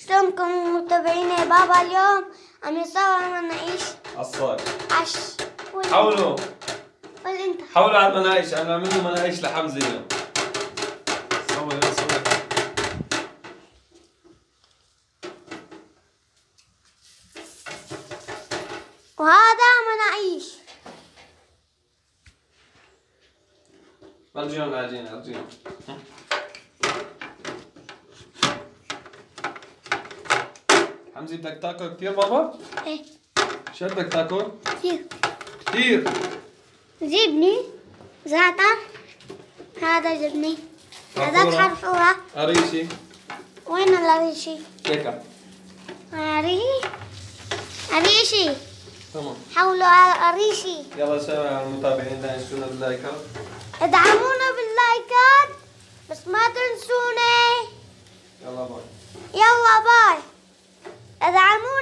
شلونكم متابعينا بابا؟ اليوم عم يصور مناقيش عالصاج. حاولوا حاولوا انت على المناقيش، عم نعمل له مناقيش لحمزه اليوم. صور يلا صور. وهذا مناقيش. ارجعهم العجينه ارجعهم. حمزه بدك تاكل كثير بابا؟ ايه شو بدك تاكل؟ كثير. كثير. جبني زعتر، هذا جبني، هذاك حرفوها. قريشي. وين القريشي؟ هيك. قريشي. تمام. حولوا على القريشي. يلا شباب على المتابعين لا ينسونا باللايكات. ادعمونا باللايكات بس ما تنسونا. يلا باي. يلا باي. ادعمونا.